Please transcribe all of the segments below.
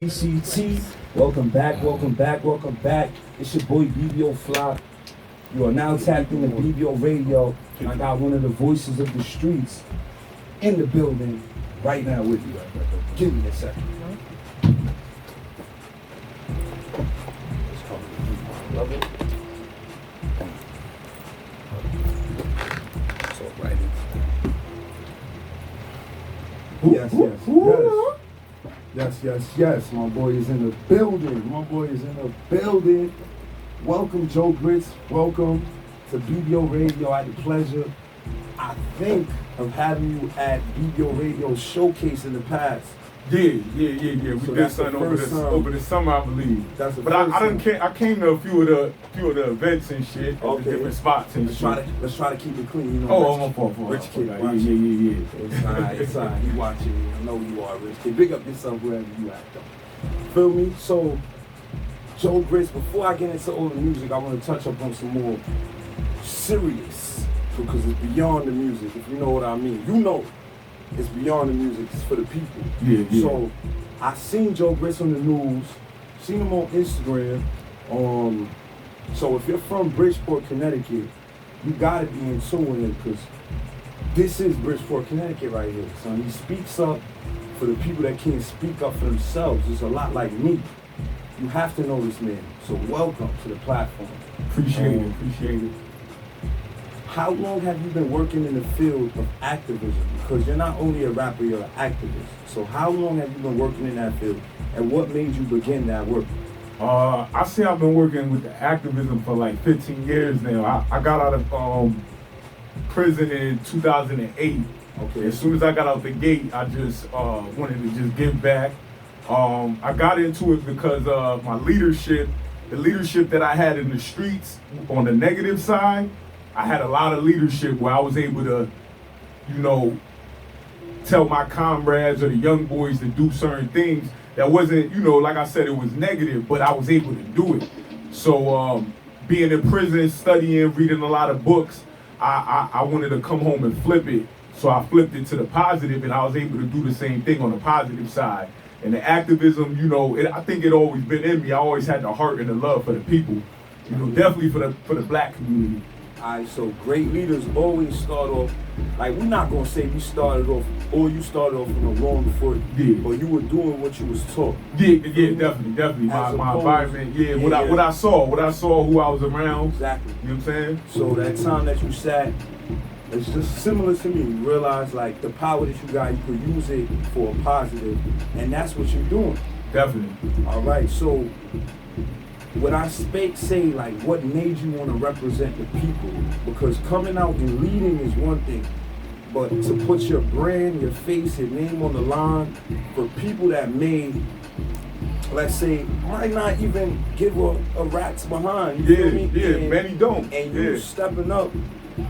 ECT, welcome back, welcome back, welcome back. It's your boy BBO Fly. You are now tapped into BBO Radio, and I got one of the voices of the streets in the building right now with you. Give me a second. Love it. It's all right. Yes. My boy is in the building. Welcome, Joe Grits. Welcome to BBO Radio. I had the pleasure, I think, of having you at BBO Radio Showcase in the past. Yeah. We So did that's the something first time. over the summer, I believe. That's the But first time. I came to a few of the events and shit, at the Okay. different spots and Let's shit. try to keep it clean. You know, Oh, Rich, I'm a fault. Rich kid. Yeah. watching. It's all right. You watching me. I know you are, Rich kid. Big up yourself wherever you at, though. Feel me? So, Joe Grits, before I get into all the music, I want to touch up on some more serious, because it's beyond the music, if you know what I mean. You know it's beyond the music. It's for the people. Yeah. So, I seen Joe Grits on the news, seen him on Instagram. So if you're from Bridgeport, Connecticut, you gotta be in tune with it, because this is Bridgeport, Connecticut right here. So he speaks up for the people that can't speak up for themselves. It's a lot like me. You have to know this man. So welcome to the platform. Appreciate it. How long have you been working in the field of activism? Because you're not only a rapper, you're an activist. So how long have you been working in that field, and what made you begin that work? I say I've been working with the activism for like 15 years now. I got out of prison in 2008. Okay. As soon as I got out the gate, I just wanted to just give back. I got into it because of my leadership, the leadership that I had in the streets. On the negative side, I had a lot of leadership where I was able to, tell my comrades or the young boys to do certain things that wasn't, like I said, it was negative, but I was able to do it. So being in prison, studying, reading a lot of books, I wanted to come home and flip it. So I flipped it to the positive, and I was able to do the same thing on the positive side. And the activism, I think it always been in me. I always had the heart and the love for the people, definitely for the black community. Alright, so great leaders always start off, like, we're not gonna say you started off on the wrong foot, but you were doing what you was taught. Yeah, definitely. My environment, what I saw, who I was around. Exactly. You know what I'm saying? So that time that you sat, it's just similar to me. You realize, like, the power that you got, you could use it for a positive, and that's what you're doing. Definitely. Alright, so when I say, like, what made you want to represent the people? Because coming out and leading is one thing, but to put your brand, your face, your name on the line for people that may, let's say, might not even give a rat's behind. You feel me? Many don't. And you stepping up,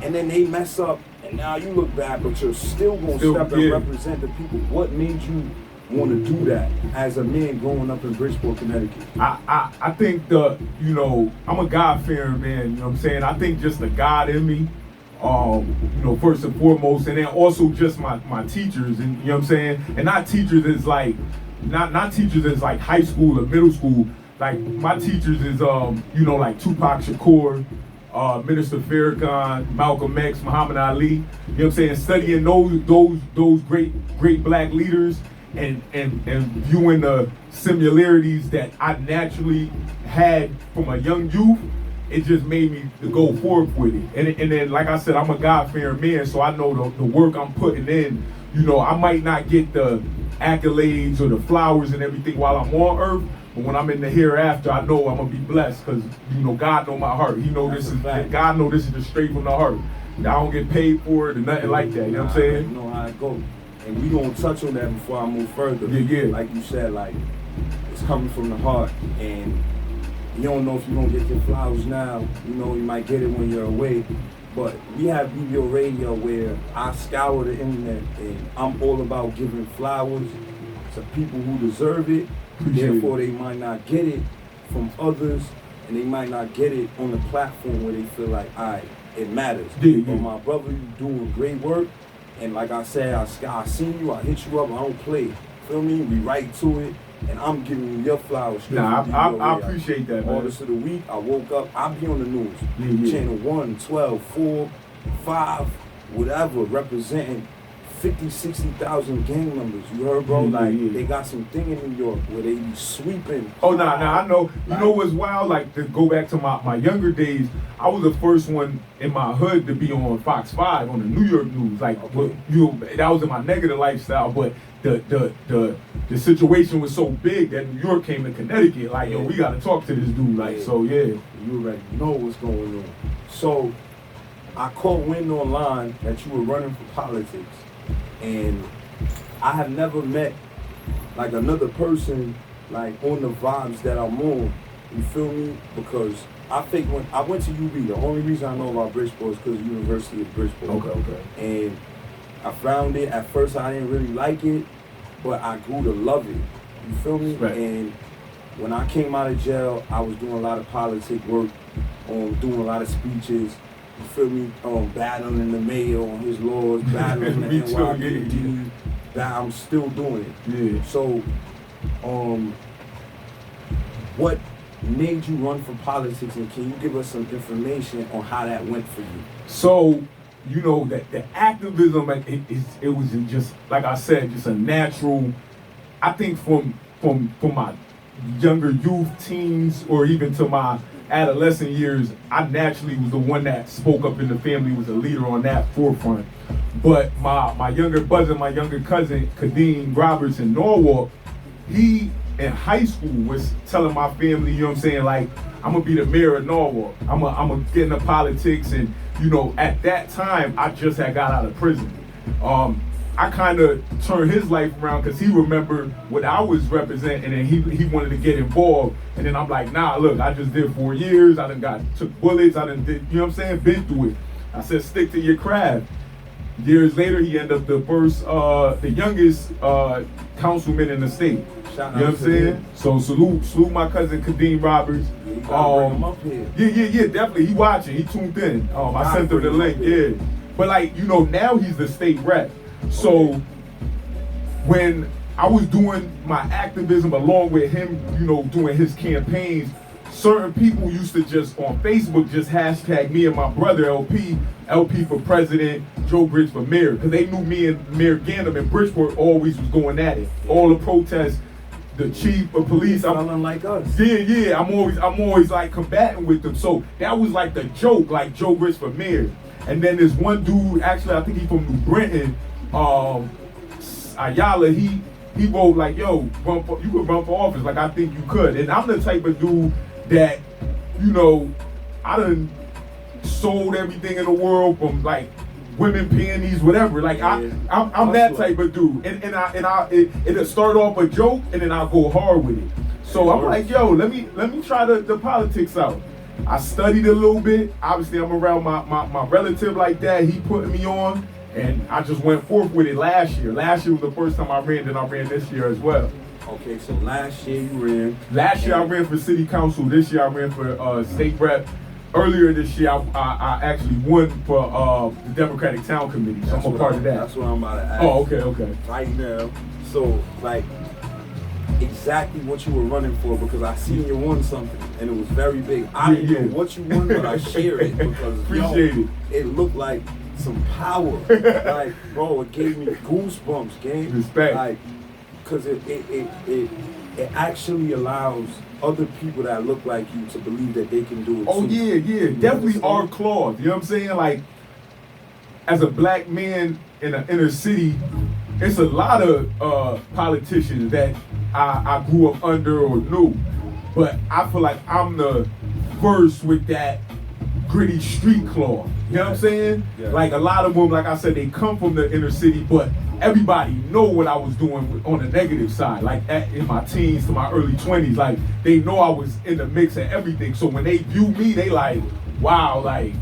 and then they mess up, and now you look bad, but you're still going to step and represent the people. What made you want to do that as a man growing up in Bridgeport, Connecticut? I think I'm a God-fearing man, you know what I'm saying? I think just the God in me, first and foremost, and then also just my teachers, and you know what I'm saying? And not teachers as like, not teachers as like high school or middle school. Like, my teachers is, like Tupac Shakur, Minister Farrakhan, Malcolm X, Muhammad Ali, you know what I'm saying? Studying those great black leaders, and viewing the similarities that I naturally had from a young youth, it just made me to go forward with it. And then, like I said, I'm a God-fearing man, so I know the work I'm putting in. I might not get the accolades or the flowers and everything while I'm on earth, but when I'm in the hereafter, I know I'm gonna be blessed, because God know my heart. He know God know this is just straight from the heart. I don't get paid for it or nothing like that. You know what I'm saying? You know how it goes. And we gonna touch on that before I move further. Yeah. Like you said, like, it's coming from the heart, and you don't know if you're gonna get your flowers now. You might get it when you're away. But we have BBO Radio, where I scour the internet, and I'm all about giving flowers to people who deserve it. Therefore, they might not get it from others, and they might not get it on the platform where they feel like, it matters. But my brother, you doing great work. And like I said, I seen you, I hit you up, I don't play. Feel me? We right to it. and I'm giving you your flowers straight Nah, from I BBO Radio. appreciate that, man. Artist of the week, I woke up, I be on the news. Yeah. Channel 1, 12, 4, 5, whatever, representing 50, 60,000 gang members. You heard, bro? Yeah. They got some thing in New York where they be sweeping. Oh, nah, I know. You know what's wild? Like, to go back to my younger days, I was the first one in my hood to be on Fox 5 on the New York news. Like, that was in my negative lifestyle, but the situation was so big that New York came to Connecticut. Like, yo, we got to talk to this dude. Like, so, yeah. You already know what's going on. So, I caught wind online that you were running for politics. And I have never met like another person like on the vibes that I'm on. You feel me? Because I think when I went to UB, the only reason I know about Bridgeport is because of the University of Bridgeport. Okay. And I found it. At first I didn't really like it, but I grew to love it. You feel me? Right. And when I came out of jail, I was doing a lot of politic work, doing a lot of speeches. You feel me? Battling the mayor on his laws, battling the Me too, NYPD. I'm still doing it. Yeah. So, what made you run for politics, and can you give us some information on how that went for you? So, you know, that the activism, it was just, like I said, just a natural, I think from my younger youth, teens, or even to my adolescent years, I naturally was the one that spoke up in the family, was a leader on that forefront. But my younger brother, my younger cousin, Kadeem Roberts in Norwalk, he in high school was telling my family, you know what I'm saying, like, I'm gonna be the mayor of Norwalk. I'm gonna get into politics. And, you know, at that time, I just had got out of prison. I kind of turned his life around because he remembered what I was representing, and he wanted to get involved. And then I'm like, nah, look, I just did 4 years. I took bullets. I done did, you know what I'm saying, been through it. I said, stick to your craft. Years later, he ended up the youngest councilman in the state. Shout You know what I'm out to saying? him. So salute my cousin Kadeem Roberts. Yeah, you gotta bring him up here. Yeah, definitely. He watching. He tuned in. I sent him the link. Yeah. But like, you know, now he's the state rep. So when I was doing my activism along with him, you know, doing his campaigns, certain people used to just on Facebook just hashtag me and my brother LP for president, Joe Griggs for mayor, because they knew me and Mayor Gandam in Bridgeport always was going at it. All the protests, the chief of police, I'm like us. Yeah. I'm always like combating with them. So that was like the joke, like Joe Griggs for mayor. And then there's one dude, actually I think he's from New Britain, Ayala, he wrote like, yo, you could run for office, like I think you could. And I'm the type of dude that, you know, I done sold everything in the world, from like women panties, whatever. Like I'm that type of dude. And it'll start off a joke and then I'll go hard with it. So I'm like, yo, let me try the politics out. I studied a little bit. Obviously I'm around my relative like that. He put me on, and I just went forth with it last year. Last year was the first time I ran, then I ran this year as well. Okay, so last year you ran. Last year I ran for city council. This year I ran for state rep. Earlier this year I actually won for the Democratic Town Committee. So I'm a part of that. That's what I'm about to ask. Oh, okay. Right now. So, like, exactly what you were running for, because I seen you won something and it was very big. I didn't know what you won, but I shared it because Appreciate it looked like some power. Like, bro, it gave me goosebumps, gang. Respect. Like, because it actually allows other people that look like you to believe that they can do it Oh too. yeah. Definitely our cloth. You know what I'm saying? Like, as a black man in an inner city, it's a lot of politicians that I grew up under or knew. But I feel like I'm the first with that gritty street cloth. You know what I'm saying? Yeah. Like, a lot of them, like I said, they come from the inner city, but everybody know what I was doing on the negative side. Like, in my teens to my early 20s, like, they know I was in the mix of everything. So when they view me, they like, wow, like,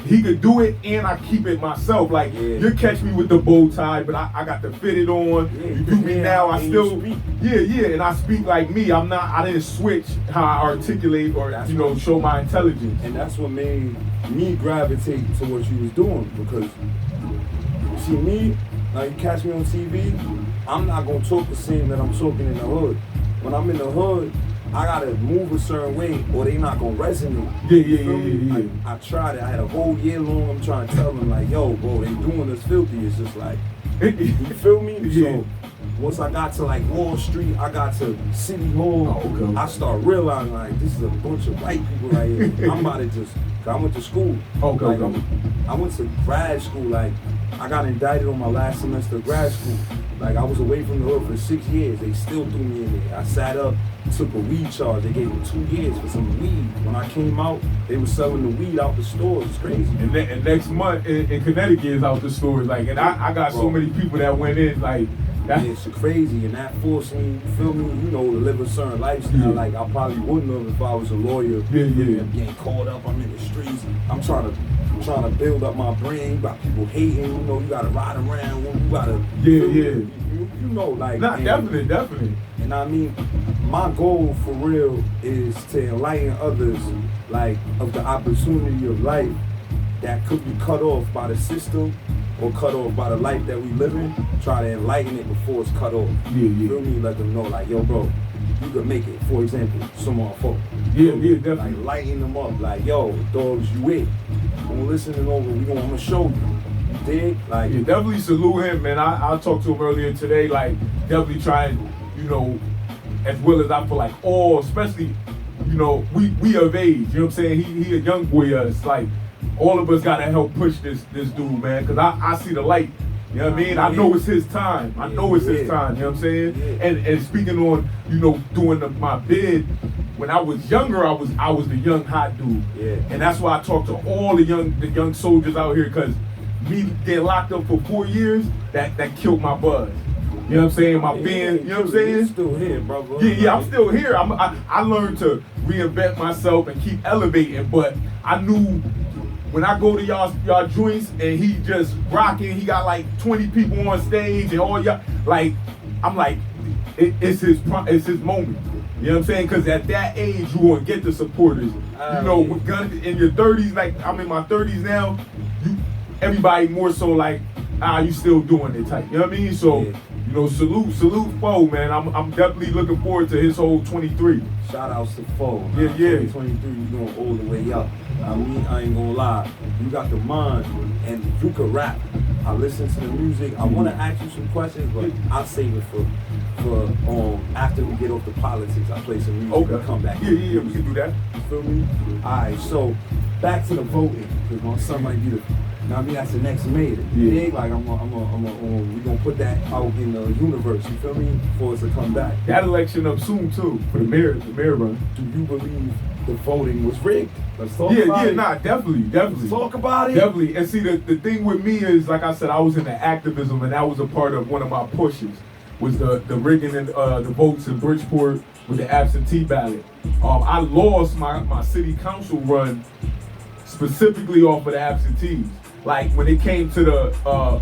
he could do it, and I keep it myself. Like, you catch me with the bow tie, but I got to fit it on. You do me now, I still, and I speak like me. I didn't switch how I articulate or, That's show my intelligence. And that's what made me gravitate to what you was doing, because you see me, like, you catch me on TV, I'm not gonna talk the same that I'm talking in the hood. when I'm in the hood, I gotta move a certain way or they not gonna resonate. Yeah. I tried it. I had a whole year long. I'm trying to tell them like, yo, bro, they doing us filthy. It's just like, you feel me? Yeah. So once I got to like Wall Street, I got to City Hall. Oh, okay. I start realizing like this is a bunch of white people right here. I'm about to just. I went to school. Okay. Like, I went to grad school. Like I got indicted on my last semester of grad school. Like I was away from the hood for 6 years. They still threw me in there. I sat up, took a weed charge. They gave me 2 years for some weed. When I came out, they were selling the weed out the stores. It's crazy. And next month in Connecticut is out the stores. Like, and I got so many people that went in like. Yeah, it's crazy, and that forced me, you feel me, to live a certain lifestyle. Yeah. Like I probably wouldn't have if I was a lawyer. Yeah. I'm getting caught up, I'm in the streets. I'm trying to build up my brain. Got people hating, you gotta ride around, you gotta Yeah. You know, like Nah, definitely. And I mean, my goal for real is to enlighten others, like, of the opportunity of life that could be cut off by the system or cut off by the life that we live in. Try to enlighten it before it's cut off. Yeah. You feel me? Let them know, like, yo, bro, you could make it. For example, some of our folk. Yeah, definitely. Like, lighten them up. Like, yo, dogs, you it. Don't listen and over. I'm gonna show you. You dig? Like, Yeah, definitely salute him, man. I talked to him earlier today. Like, definitely trying, as well as I feel like all, especially, we of age. You know what I'm saying? He a young boy. Us like. All of us gotta help push this dude, man, because I see the light. You know what I mean? I know it's his time. I know it's his time. You know what I'm saying? Yeah. And speaking on, doing my bid, when I was younger, I was the young hot dude. Yeah. And that's why I talk to all the young soldiers out here, because me getting locked up for 4 years, that killed my buzz. You know what I'm saying? My band, you know what I'm saying? You're still here, brother. Yeah, I'm still here. I learned to reinvent myself and keep elevating, but I knew when I go to y'all joints and he just rocking, he got like 20 people on stage and all y'all, like, I'm like, it's his moment. You know what I'm saying? Because at that age, you won't get the supporters. With guns in your 30s, like I'm in my 30s now, everybody more so like, you still doing it type. You know what I mean? So, salute Foe, man. I'm definitely looking forward to his whole 23. Shout outs to Foe. Yeah. 2023, you going all the way up. I mean, I ain't gonna lie. You got the mind and you can rap. I listen to the music. I want to ask you some questions, but I'll save it for after we get off the politics. I play some music. Okay. We'll come back. Yeah, we can do that. You feel me? All right, so back to the voting, because my son might be the. Now, I mean, that's the next mayor. Yeah. Like, we gonna put that out in the universe. You feel me? For us to come back. That election up soon too for the mayor run. Do you believe the voting was rigged? Let's talk about it. Nah, definitely. Let's talk about it. Definitely. And see, the thing with me is, like I said, I was into activism, and that was a part of one of my pushes, was the rigging and the votes in Bridgeport with the absentee ballot. I lost my city council run specifically off of the absentees. Like when it came to the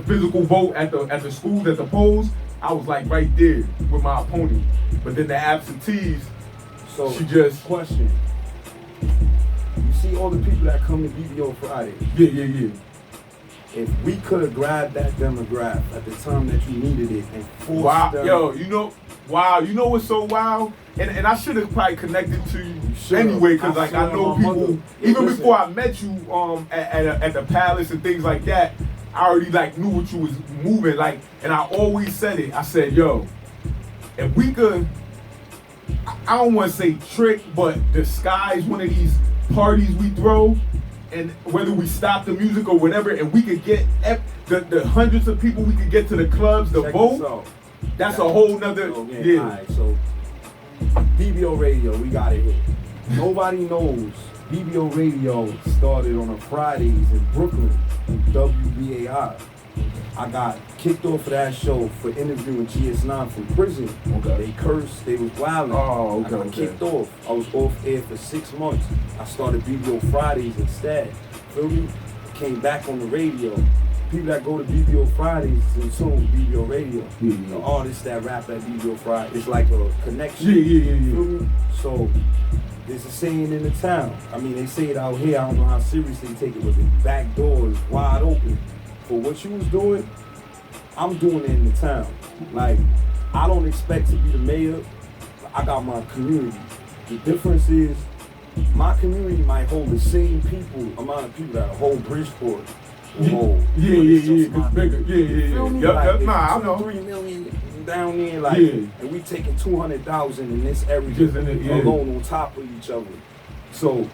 physical vote at the schools, at the polls, I was like right there with my opponent. But then the absentees, so she just question. You see all the people that come to BBO Friday. Yeah. If we could have grabbed that demographic at the time that you needed it and forced them. You know what's so wild? And I should have probably connected to you anyway, because like I know people, even before I met you at the palace and things like that, I already like knew what you was moving like, and I always said it. I said, yo, if we could, I don't want to say trick, but disguise one of these parties we throw, and whether we stop the music or whatever, and we could get the hundreds of people we could get to the clubs to vote, that's a whole nother, yeah. All right, so BBO Radio, we got it here. Nobody knows BBO Radio started on a Fridays in Brooklyn, WBAI. I got kicked off of that show for interviewing GS9 from prison. Okay. They cursed, they was wilding. Oh, okay. I got kicked off. I was off air for 6 months. I started BBO Fridays instead. Feel me? Came back on the radio. People that go to BBO Fridays and tune BBO Radio. Yeah. The artists that rap at BBO Fridays, it's like a connection. Yeah. Feel me? So there's a saying in the town. I mean, they say it out here. I don't know how serious they take it, but the back door is wide open. For what you was doing, I'm doing it in the town. Like, I don't expect to be the mayor. I got my community. The difference is my community might hold the same amount of people that a whole Bridgeport will hold. It's bigger. Yep. Nah, I know. 3 million down there, and we taking 200,000 in this area Just in it, alone on top of each other. So,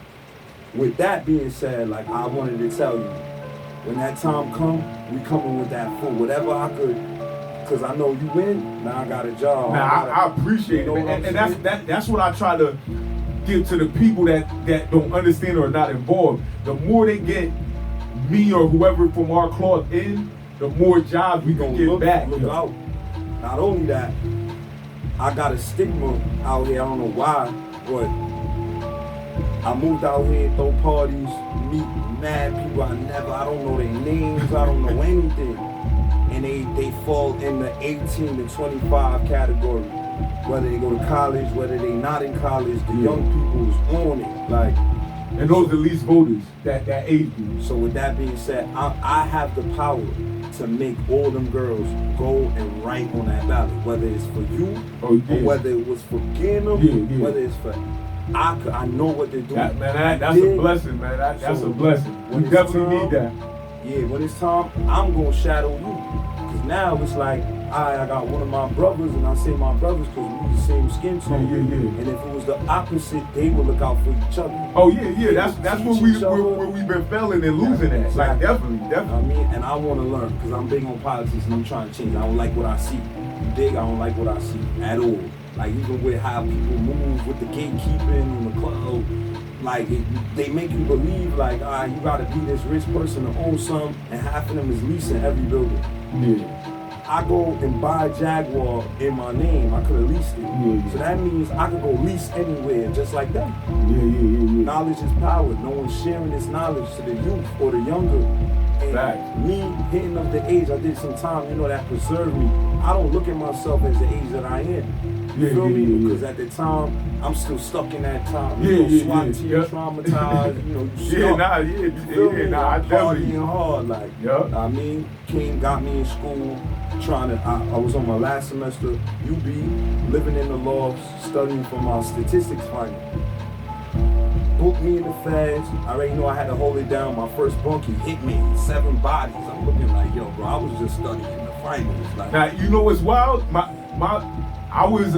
with that being said, like I wanted to tell you, when that time come, we coming with that full whatever I could. Cause I know you win. Now I got a job. I appreciate it, and that's what I try to give to the people that don't understand or are not involved. The more they get me or whoever from our cloth in, the more jobs we gonna get back. Look out. Not only that, I got a stigma out here. I don't know why, but I moved out here, throw parties, meet mad people I don't know their names. I don't know anything. And they fall in the 18 to 25 category. Whether they go to college, whether they not in college, the young people is on it. Like, and those are the least voters, that age group. So with that being said, I have the power to make all them girls go and write on that ballot. Whether it's for you, or whether it was for Gannum, whether it's for... I know what they're doing. That's a blessing, man. That's a blessing. We definitely need that. Yeah, when it's time, I'm going to shadow you. Because now it's like, I got one of my brothers, and I say my brothers because we the same skin tone. And if it was the opposite, they would look out for each other. Oh, yeah. That's where we've been failing and losing at. Exactly. Like, definitely. I mean, and I want to learn because I'm big on politics and I'm trying to change. I don't like what I see. You dig? I don't like what I see at all. Like, even with how people move with the gatekeeping and the club. Like, they make you believe, like, you gotta be this rich person to own some, and half of them is leasing every building. Yeah. I go and buy a Jaguar in my name, I could have leased it. So that means I could go lease anywhere just like that. Knowledge is power. No one's sharing this knowledge to the youth or the younger. And me hitting up the age I did some time, that preserved me. I don't look at myself as the age that I am. You feel me? Because at the time, I'm still stuck in that time. SWAT team, traumatized, you stuck. I definitely. Partying hard, like, I mean, King got me in school, I was on my last semester, UB, living in the lofts, studying for my statistics final. Booked me in the feds. I already know I had to hold it down. My first bunkie hit me, 7 bodies. I'm looking like, yo, bro, I was just studying the finals. Like, now, you know what's wild? I was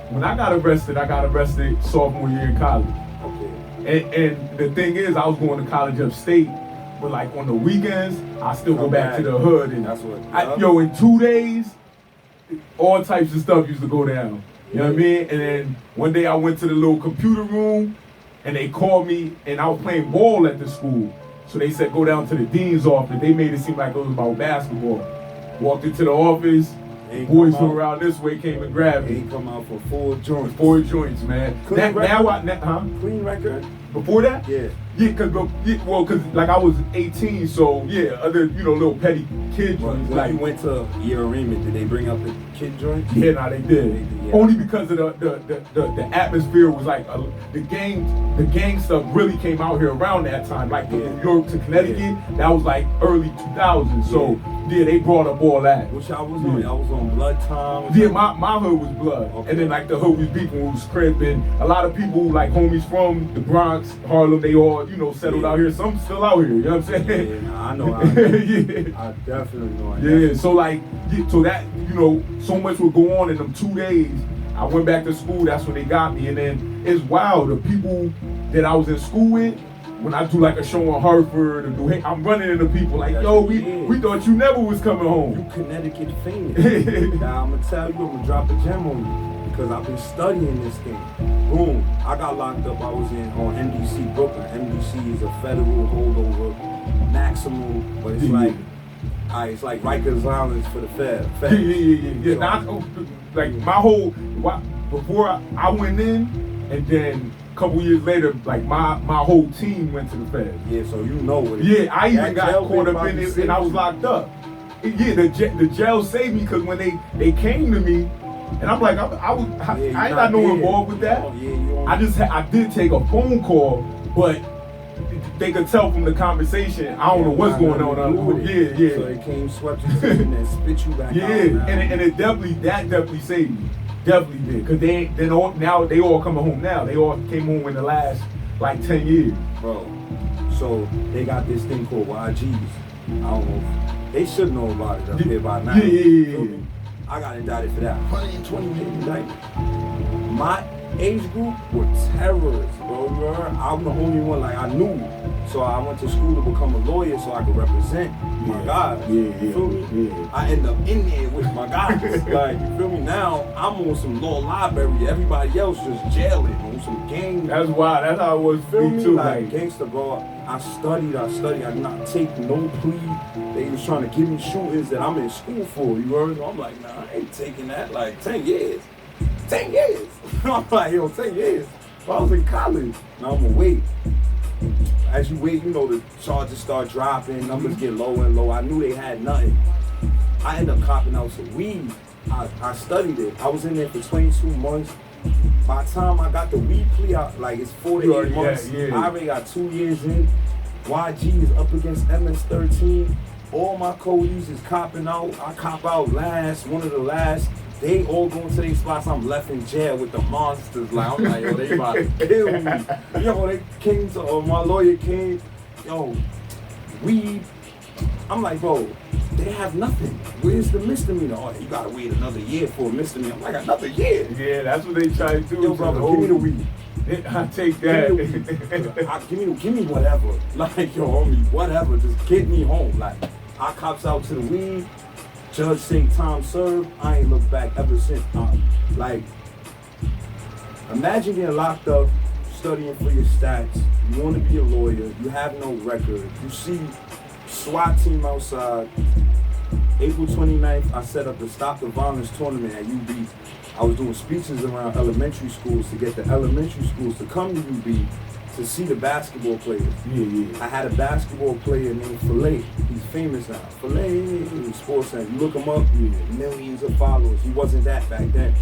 when I got arrested sophomore year in college. Okay. And the thing is, I was going to college upstate, but like on the weekends, I still go back to the hood. And that's what. In 2 days, all types of stuff used to go down. You know what I mean? And then one day I went to the little computer room, and they called me, and I was playing ball at the school. So they said go down to the dean's office. They made it seem like it was about basketball. Walked into the office. Boys from around this way came and grabbed me. He come out for 4 joints. 4 joints, man. Clean record? Before that? Yeah. Yeah, cause like I was 18, so yeah, other little petty kid joints. When you went to your arraignment, did they bring up the kid joints? Yeah, they did. Only because of the atmosphere was like the gang stuff really came out here around that time, like the New York to Connecticut. That was like early 2000s. So they brought up all that. Which I was on. I was on Blood Time. Yeah, my hood was Blood, and then like the hood was beefing was Crip, and a lot of people like homies from the Bronx, Harlem, they all settled out here. Some still out here. You know what I'm saying? Yeah, I know. I definitely know. So like, so that so much would go on in them 2 days. I went back to school. That's when they got me, and then it's wild. The people that I was in school with, when I do like a show on Hartford, I'm running into people like, yo, we thought you never was coming home. You Connecticut famous. Now I'm gonna tell you, I'm gonna drop a gem on you because I've been studying this thing. Boom, I got locked up. I was on MDC Brooklyn. MDC is a federal holdover, maximum, but it's like Rikers Island for the feds. Yeah. Now, like my whole before I went in, and then a couple years later, like my whole team went to the feds. Yeah, so you know what it is. Yeah, I even got caught up in it, and I was locked up. Yeah, the jail saved me because when they came to me, and I'm like, I ain't got no involved with that. I did take a phone call, but they could tell from the conversation. I don't know what's going on. Yeah. So they came, swept your team, and then spit you back out. And it definitely saved me. Definitely did. Because now they all coming home now. They all came home in the last like 10 years. Bro, so they got this thing called YGs. I don't know. They should know about it up here by now. Yeah. I got indicted for that. 120 indictment. My age group were terrorists, bro. You heard? I'm the only one, like, I knew. So I went to school to become a lawyer so I could represent my guys. You feel me? Yeah. I end up in there with my guys. Like, you feel me? Now I'm on some law library. Everybody else just jailing on some gang. That's why. That's how it was. Feel me? Too, like gangster, bro. I studied. I did not take no plea. They was trying to give me shootings that I'm in school for. You heard? I'm like, nah, I ain't taking that. Like 10 years. 10 years. I'm like, yo, 10 years. But I was in college. Now I'm gonna wait. As you wait, you know, the charges start dropping, numbers get lower and lower. I knew they had nothing. I ended up copping out some weed. I studied it. I was in there for 22 months. By the time I got the weed plea out, like it's 4 to 8 months. I already got 2 years in. YG is up against MS-13. All my codies is copping out. I cop out last, one of the last. They all going to their spots. I'm left in jail with the monsters. Like, I'm like, yo, they about to kill me. Yo, they came to, my lawyer came, yo, weed. I'm like, bro, they have nothing. Where's the misdemeanor? Oh, you gotta wait another year for a misdemeanor. I'm like, another year? Yeah, that's what they try to do. Yo, brother, give me the weed. I take that. Give me whatever. Like, yo, homie, whatever. Just get me home. Like, I cops out to the weed. Judge say time served. I ain't looked back ever since. Like, imagine getting locked up, studying for your stats. You want to be a lawyer. You have no record. You see SWAT team outside. April 29th, I set up the Stop the Violence tournament at UB. I was doing speeches around elementary schools to get the elementary schools to come to UB to see the basketball players. I had a basketball player named Filet. He's famous now. Filet, Sports Center. You look him up, millions of followers. He wasn't that back then.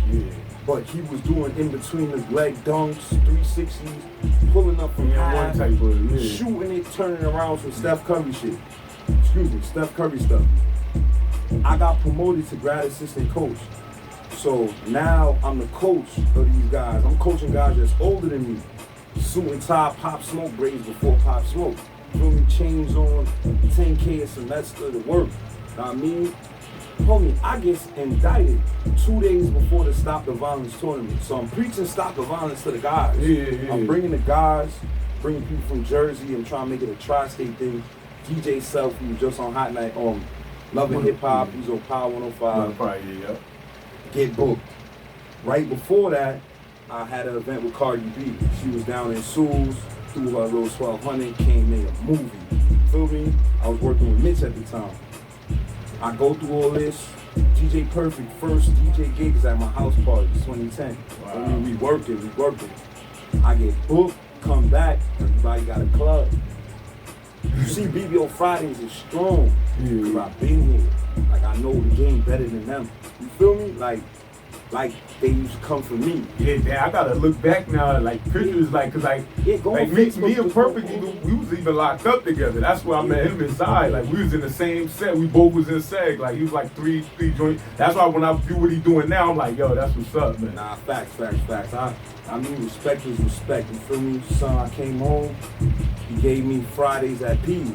But he was doing in between the leg dunks, 360s, pulling up from half, shooting it, turning around some Steph Curry shit. Steph Curry stuff. I got promoted to grad assistant coach. So now I'm the coach of these guys. I'm coaching guys that's older than me. Suit and tie, Pop Smoke braids before Pop Smoke. Feel me? Chains on, 10K a semester to work. Know what I mean? Homie, I get indicted 2 days before the Stop the Violence tournament. So I'm preaching Stop the Violence to the guys. I'm bringing the guys, bringing people from Jersey. I'm trying to make it a tri-state thing. DJ Self, he was just on Hot Night, Love and Hip Hop. He's on Power 105. Get booked. Right before that, I had an event with Cardi B. She was down in Sue's, threw her little 1200, came made a movie. Feel me? I was working with Mitch at the time. I go through all this. DJ Perfect, first DJ gigs at my house party, 2010. Wow. I mean, we working. I get booked, come back, everybody got a club. You see BBO Fridays is strong. Cause I've been here. Like, I know the game better than them. You feel me? Like they used to come for me. Yeah, I gotta look back now, like pictures, like, cause like me and Perfect, we was even locked up together. That's where I met him inside. Like, we was in the same set. We both was in SEG. Like, he was like three joints. That's why when I do what he doing now, I'm like, yo, that's what's up, man. Nah, facts. I mean, respect is respect. You feel me? Son, I came home. He gave me Fridays at P's.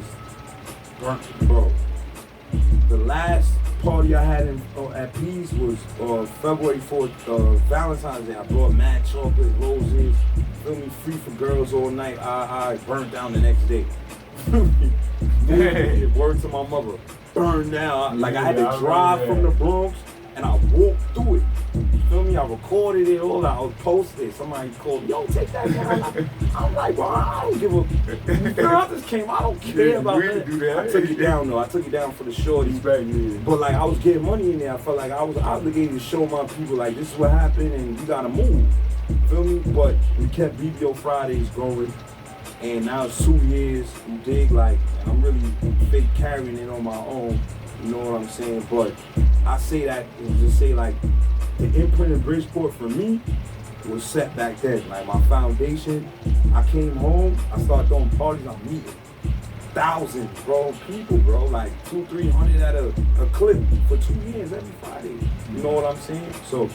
Bro, the last party I had at P's was February 4th, Valentine's Day. I brought mad chocolate, roses, feel me, free for girls all night. I burned down the next day. Word to my mother, burned down. Like, I had to drive from the Bronx and I walked through it. You feel me? I recorded it all. I was posted. Somebody called me, yo, take that down. I'm like, bro, I don't give a. Girl, I just came. I don't care about that. I took it down though. I took it down for the shorty. But like, I was getting money in there. I felt like I was obligated to show my people like, this is what happened and you gotta move. Feel me? But we kept BBO Fridays going, and now it's 2 years. You dig? Like, and I'm really fake carrying it on my own. You know what I'm saying? But I say that and just say like, the imprint in Bridgeport for me was set back then. Like my foundation, I came home, I started throwing parties, I'm meeting thousands, bro, people, bro, like 200-300 at a clip for 2 years every Friday. You know what I'm saying? So,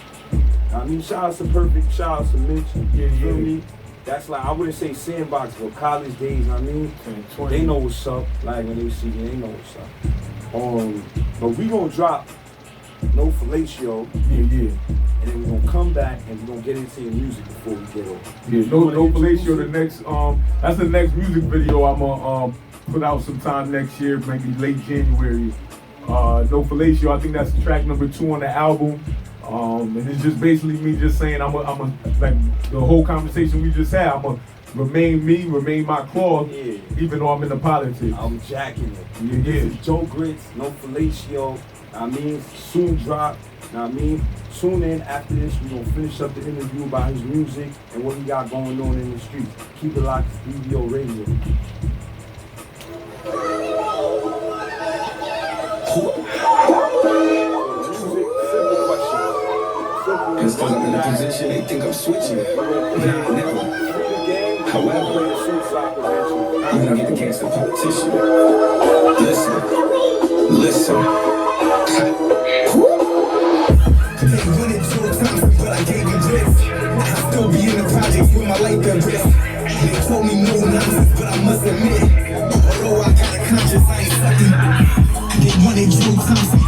I mean, shout out to Perfect, shout out to Mitch, you feel me? That's like, I wouldn't say sandbox, but college days, I mean, they know what's up. Like when they see me, they know what's up. But we gonna drop No Fellatio. Yeah. And then we're gonna come back and we're gonna get into your music before we get over. Yeah, No Fellatio, the next, that's the next music video I'm gonna put out sometime next year, maybe late January. No Fellatio, I think that's track number 2 on the album. And it's just basically me just saying I'm a like the whole conversation we just had, I'm a remain me, remain my cloth, even though I'm in the politics. I'm jacking it. Yeah. This is Joe Grits, No Fellatio. I mean, soon drop. I mean, soon in after this, we're gonna finish up the interview about his music and what he got going on in the streets. Keep it locked, BBO Radio. Instead of in a position, they think I'm switching. Nah, never. However, I'm gonna get against the politician. Listen. They win it 2 times, but I gave them grits. I still be in the projects with my life at risk. They told me no nonsense, but I must admit, although I got a conscience, I ain't sucking. They won it 2 times, but I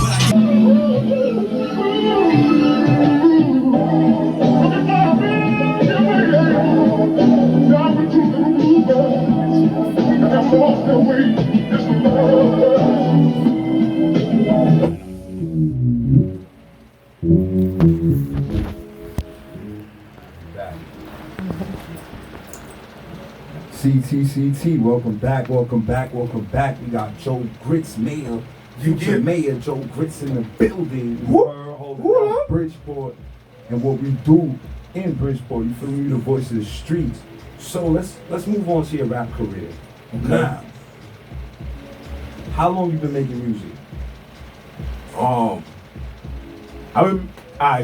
CT, welcome back. We got Joe Grits, Mayor, future Mayor Joe Grits in the building. Holding down Bridgeport and what we do in Bridgeport. You feel me? The voice of the streets. So let's move on to your rap career. Okay. Now, how long you been making music? Alright,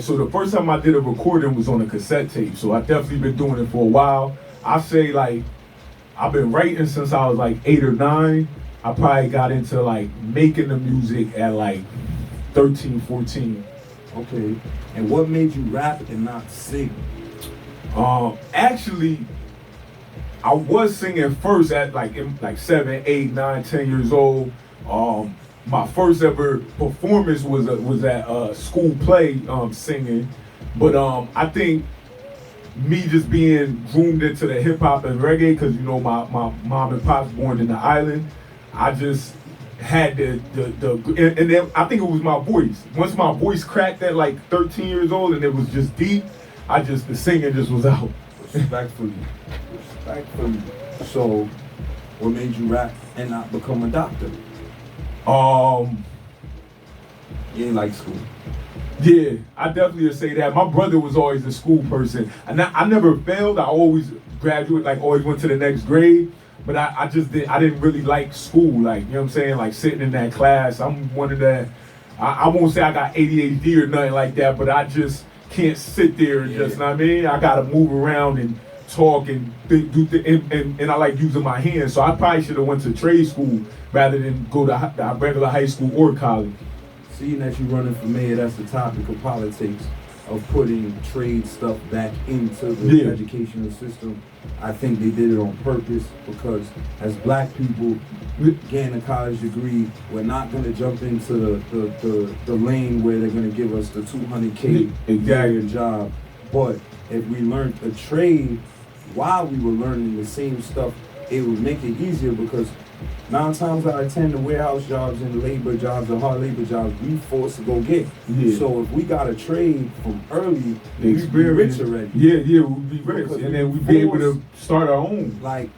so the first time I did a recording was on a cassette tape, so I definitely been doing it for a while. I say like I've been writing since I was like 8 or 9. I probably got into like making the music at like 13, 14. Okay. And what made you rap and not sing? Actually, I was singing first at like 7, 8, 9, 10 years old. My first ever performance was at a school play singing, but I think me just being groomed into the hip hop and reggae, because you know my mom and pop's born in the island, I just had and then I think it was my voice. Once my voice cracked at like 13 years old and it was just deep, the singing just was out. Respectfully. So, what made you rap and not become a doctor? You ain't like school. Yeah, I definitely would say that. My brother was always a school person, and I never failed. I always graduated, like always went to the next grade. But I didn't really like school, like, you know what I'm saying, like sitting in that class. I'm one of that. I won't say I got ADHD or nothing like that, but I just can't sit there and just, you know what I mean? I gotta move around and talk and and I like using my hands. So I probably should have went to trade school rather than go to the regular high school or college. Seeing that you're running for mayor, that's the topic of politics, of putting trade stuff back into the educational system. I think they did it on purpose because as black people getting a college degree, we're not going to jump into the lane where they're going to give us the $200K year job. But if we learned a trade while we were learning the same stuff, it would make it easier because 9 times out of 10, the warehouse jobs and the labor jobs, the hard labor jobs, we forced to go get. Yeah. So if we got a trade from early, we'd be rich already. Yeah, we'd be rich. And then we'd be able to start our own. Like,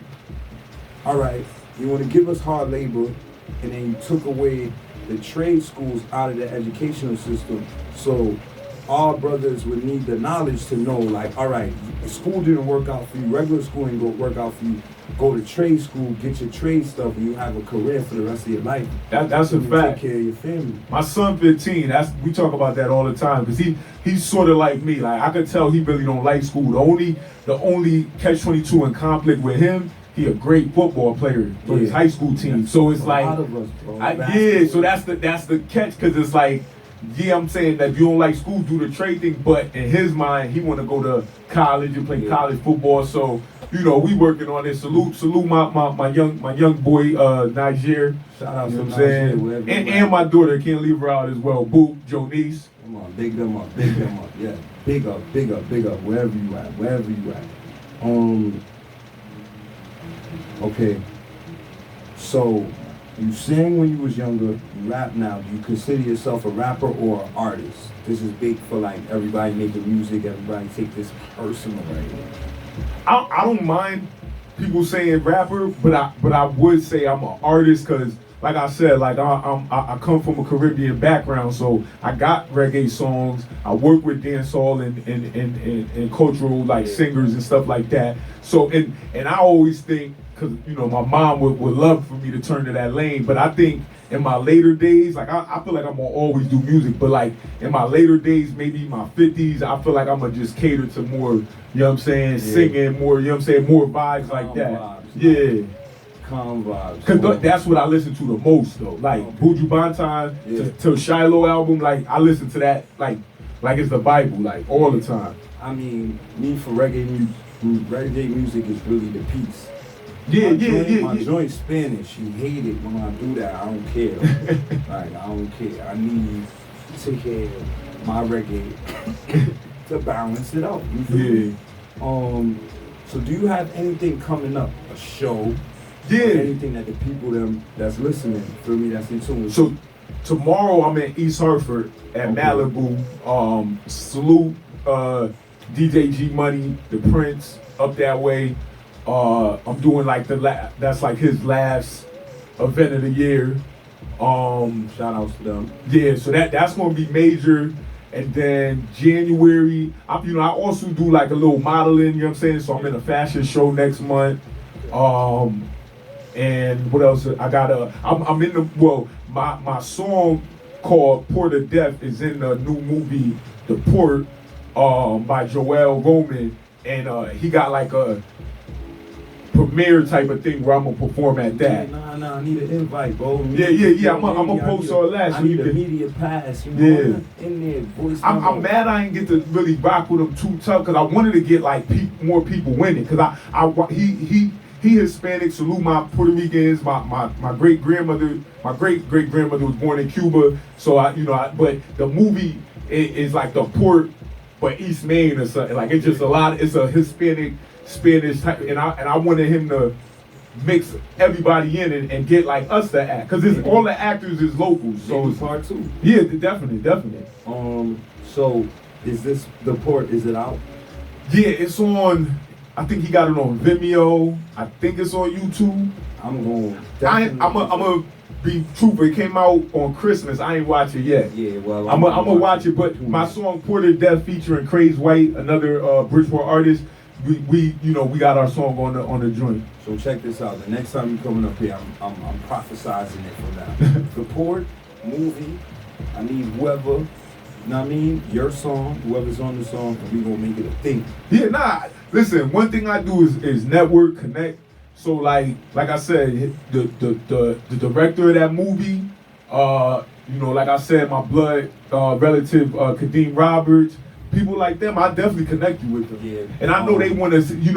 all right, you want to give us hard labor, and then you took away the trade schools out of the educational system. So our brothers would need the knowledge to know, like, all right, school didn't work out for you, regular school ain't gonna work out for you. Go to trade school, get your trade stuff, and you have a career for the rest of your life. That's a fact. Take care of your family. My son 15, we talk about that all the time because he's sort of like me. Like I could tell he really don't like school. The only catch-22 in conflict with him, he a great football player for his high school team. So it's like, a lot of us, bro. so that's the catch because it's like, yeah, I'm saying that you don't like school, do the trade thing, but in his mind, he want to go to college and play college football. So, you know, we working on this. Salute my young boy, Niger. Shout out you know to what I'm saying? And my daughter, can't leave her out as well. Boo, Jonice. Come on, big them up. Yeah, big up, wherever you at. Okay. So, you sang when you was younger, you rap now. Do you consider yourself a rapper or an artist? This is big for like everybody making music, everybody take this personal right here. I don't mind people saying rapper, but I would say I'm an artist because, like I said, like I come from a Caribbean background, so I got reggae songs. I work with dancehall and cultural like singers and stuff like that. So and I always think, because you know my mom would love for me to turn to that lane, but I think in my later days, like I feel like I'm gonna always do music, but like in my later days, maybe my 50s, I feel like I'm gonna just cater to more, you know what I'm saying, singing more, you know what I'm saying, more vibes like that. Vibes, calm vibes. Cause that's what I listen to the most though. Like Buju Banton to Shiloh album, like I listen to that like it's the Bible, like all the time. I mean, me for reggae music is really the peace. My joint Spanish. She hate it when I do that. I don't care. Like I don't care. I need to hear my reggae to balance it out. You feel me? So do you have anything coming up? A show? Or anything that the people that's listening, feel me, that's in tune with? So tomorrow I'm in East Hartford at Malibu. Salute DJ G Money, the Prince, up that way. I'm doing like that's like his last event of the year. Shout outs to them. Yeah, so that's gonna be major. And then January, I also do like a little modeling, you know what I'm saying? So I'm in a fashion show next month. And what else? I'm in my song called Port of Death is in the new movie The Port by Joel Roman, and he got like a premiere type of thing where I'm gonna perform at that. Nah, I need an invite, bro. Yeah. I'm gonna post all that. I need a media pass. You know, in there, voice. I'm mad I didn't get to really rock with him too tough because I wanted to get like more people winning because he Hispanic. Salute my Puerto Ricans. My great grandmother was born in Cuba. So but the movie is like the Port, but East Maine or something. Like it's just it's a Hispanic Spanish type, and I wanted him to mix everybody in and get like us to act because all the actors is locals. So it's part two. Yeah, definitely. So is this The Port? Is it out? Yeah, it's on. I think he got it on Vimeo. I think it's on YouTube. I'm gonna be truthful. It came out on Christmas. I ain't watch it yet. Yeah, well, I'm gonna watch it. But my song "Port of Death" featuring Craze White, another Bridgeport artist. We got our song on the joint. So check this out. The next time you're coming up here, I'm prophesizing it from now. The Port movie. I need whoever. You know what I mean? Your song, whoever's on the song, and we gonna make it a thing. Yeah, listen, one thing I do is network, connect. So like I said, the director of that movie, like I said, my blood relative Kadeem Roberts, people like them, I definitely connect you with them. Yeah. And I know they want to, he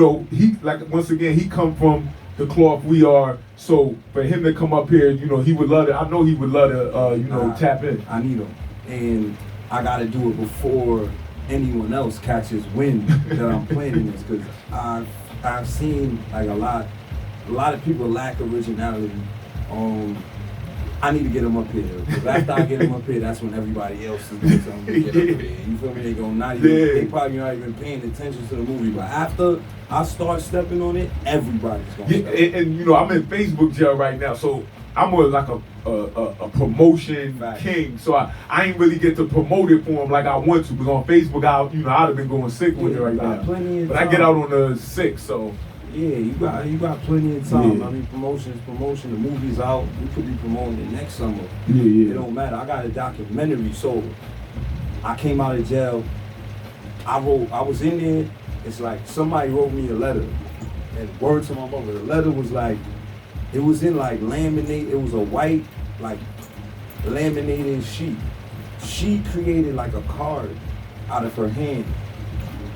once again he come from the cloth we are. So for him to come up here, he would love it. I know he would love to tap in. I need him, and I gotta do it before anyone else catches wind that I'm playing this, because I've seen like a lot of people lack originality. I need to get them up here. Because after I get them up here, that's when everybody else is doing something to get up here. You feel me? They probably not even paying attention to the movie. But after I start stepping on it, everybody's gonna step. And I'm in Facebook jail right now, so I'm more like a promotion king, so I ain't really get to promote it for him like I want to. Because on Facebook, I'd have been going sick with it right now. But I get out on the 6th, so. Yeah, you got plenty of time. Yeah. I mean, promotion. The movie's out. We could be promoting it next summer. Yeah. It don't matter. I got a documentary, so I came out of jail. I was in there. It's like somebody wrote me a letter, and word to my mother. The letter was like, it was in like laminate. It was a white like laminated sheet. She created like a card out of her hand.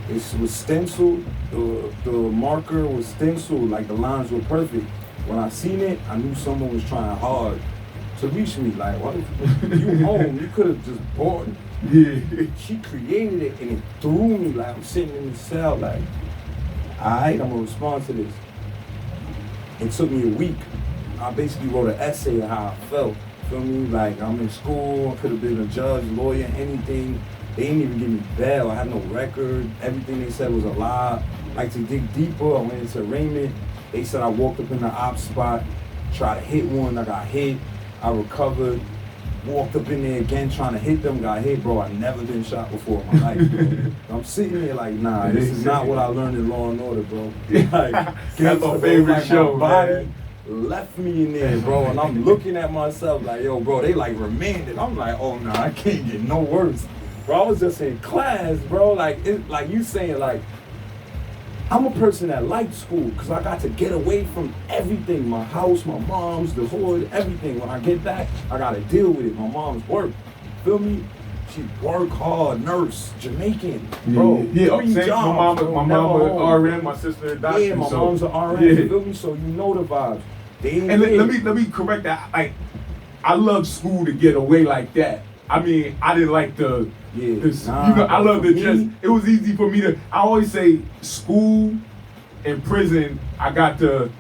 It was stenciled. The marker was stenciled. Like the lines were perfect. When I seen it, I knew someone was trying hard to reach me. Like, what? You home? You could have just bought it. Yeah. She created it and it threw me. Like I'm sitting in the cell. Like, alright, I'm gonna respond to this. It took me a week. I basically wrote an essay of how I felt. Feel me? Like I'm in school. I could have been a judge, lawyer, anything. They didn't even give me bail. I had no record. Everything they said was a lie. Like to dig deeper, I went into arraignment. They said I walked up in the op spot, tried to hit one. I got hit. I recovered. Walked up in there again, trying to hit them. Got hit, bro. I never been shot before in my life, bro. I'm sitting there like, nah, this is not what I learned in Law and Order, bro. Like, that's my favorite show, my body man. Left me in there, bro, and I'm looking at myself like, yo, bro, they like remanded. I'm like, oh, nah, I can't get no worse. Bro, I was just in class, bro. Like you saying, like, I'm a person that liked school because I got to get away from everything. My house, my mom's, the hood, everything. When I get back, I got to deal with it. My mom's work. Feel me? She work hard, nurse, Jamaican, bro. Yeah, three jobs, my mama was RN, my sister a doctor. Yeah, my mom's an RN. Yeah. You feel me? So you know the vibes. And let me correct that. Like, I love school to get away like that. I mean, I didn't like the. I love the just. It was easy for me to. I always say school and prison. I got to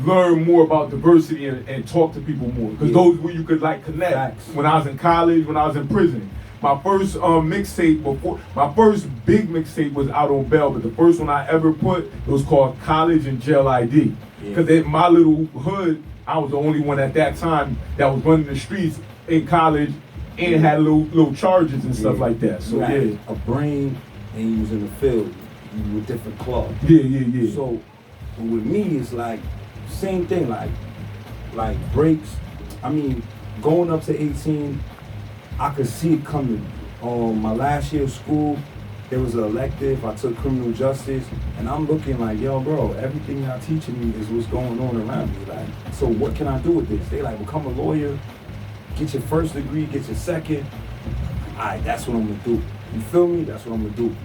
learn more about diversity and talk to people more because those where you could like connect. Facts. When I was in college, when I was in prison. My first mixtape my first big mixtape was out on bail, but the first one I ever put it was called College and Jail ID. Because in my little hood, I was the only one at that time that was running the streets in college and had little charges and stuff like that. So you had a brain and you was in the field. You were different clubs. Yeah. So with me, it's like same thing. Like breaks. I mean, going up to 18. I could see it coming. My last year of school, there was an elective. I took criminal justice, and I'm looking like, yo, bro, everything y'all teaching me is what's going on around me. Like, so what can I do with this? They like, become a lawyer, get your first degree, get your second. All right, that's what I'm gonna do. You feel me? That's what I'm gonna do.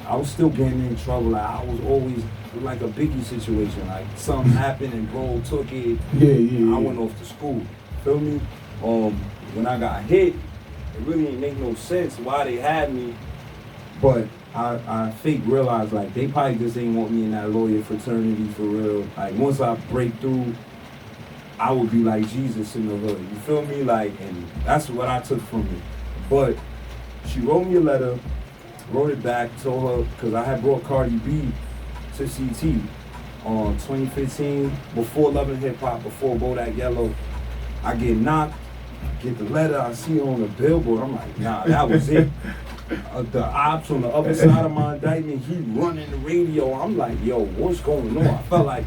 I was still getting in trouble. Like, I was always like a Biggie situation. Like, something happened and bro took it. Yeah. I went off to school. Feel me? When I got hit, it really didn't make no sense why they had me. But I fake realized like they probably just ain't want me in that lawyer fraternity for real. Like once I break through, I would be like Jesus in the hood. You feel me? Like, and that's what I took from it. But she wrote me a letter, wrote it back, told her, because I had brought Cardi B to CT on 2015, before Love and Hip Hop, before Bodak Yellow. I get knocked. Get the letter, I see it on the billboard. I'm like, nah, that was it. The ops on the other side of my indictment, he running the radio. I'm like, yo, what's going on? I felt like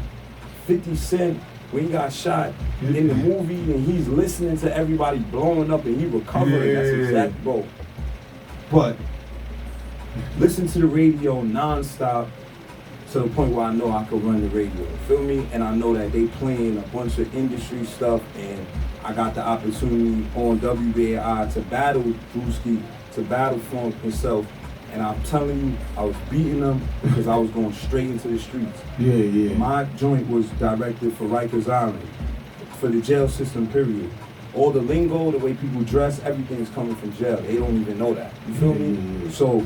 50 Cent when he got shot in the movie and he's listening to everybody blowing up and he recovering. That's exactly, bro. But listen to the radio nonstop to the point where I know I could run the radio. Feel me? And I know that they playing a bunch of industry stuff and I got the opportunity on WBAI to battle Drewski, to battle Funk himself, and I'm telling you, I was beating them because I was going straight into the streets. Yeah. My joint was directed for Rikers Island, for the jail system, period. All the lingo, the way people dress, everything is coming from jail. They don't even know that. You feel me? So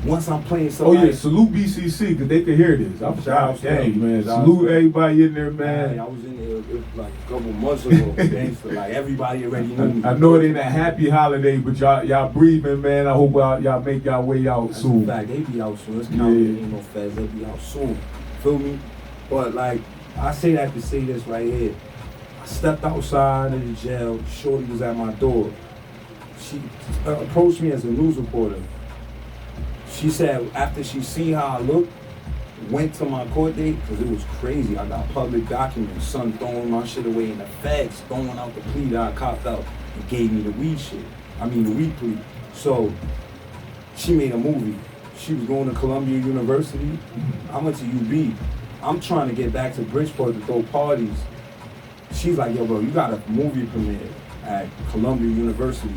once I'm playing somebody... Oh yeah, salute BCC, because they can hear this. I'm shout gang, man. Salute everybody in there, man. I was in there like a couple months ago, gangster. Like everybody already knew me. I know it ain't a happy holiday, but y'all breathing, man. I hope y'all make y'all way out soon. In fact, they be out soon. Let's count it. Ain't no feds. They'll be out soon. Feel me? But like, I say that to say this right here. I Stepped outside of the jail. Shorty was at my door. She approached me as a news reporter. She said after she seen how I looked, went to my court date, because it was crazy. I got public documents, son throwing my shit away in the feds, throwing out the plea that I copped out, and gave me the weed shit. The weed plea. So she made a movie. She was going to Columbia University. I went to UB. I'm trying to get back to Bridgeport to throw parties. She's like, yo, bro, you got a movie premiere at Columbia University.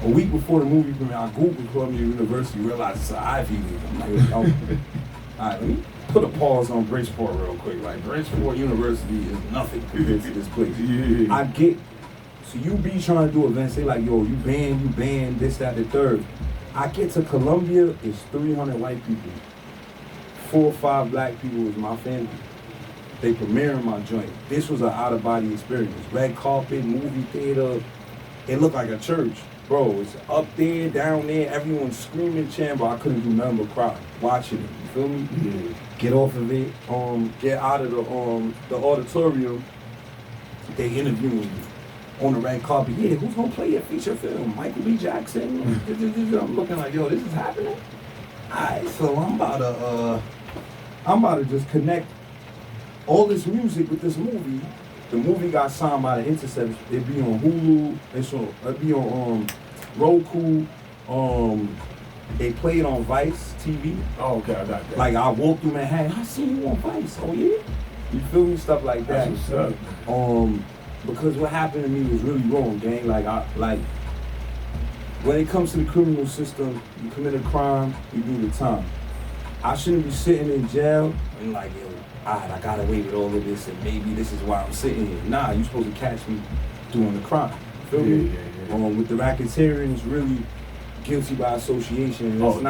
A week before the movie premiere, I Googled Columbia University, realized it's an Ivy League. I'm like, oh. All right, let me put a pause on Bridgeport real quick. Like, Bridgeport University is nothing compared to this place. Yeah. I get, so you be trying to do events, they like, yo, you banned, this, that, the third. I get to Columbia, it's 300 white people. 4 or 5 black people is my family. They premiering my joint. This was an out-of-body experience. Red carpet, movie theater. It looked like a church. Bro, it's up there, down there, everyone's screaming, chanting, but I couldn't do nothing but cry watching it. You feel me? Yeah. Get off of it. Get out of the auditorium. They interviewing me on the red carpet. Yeah, who's gonna play your feature film? Michael B. Jackson. I'm looking like, yo, this is happening. Alright, so I'm about to just connect all this music with this movie. The movie got signed by the Intercept. It be on Hulu. It be on Roku. They play it on Vice TV. Oh, okay, I got that. Like, I walked through Manhattan, I seen you on Vice. Oh yeah, you feel me? Stuff like that. That's what's up. Because what happened to me was really wrong, gang. Like when it comes to the criminal system, you commit a crime, you do the time. I shouldn't be sitting in jail and like, yo, alright, I got away with all of this, and maybe this is why I'm sitting here. Nah, you supposed to catch me doing the crime. Feel me? Yeah. With the racketeering, it's really guilty by association. And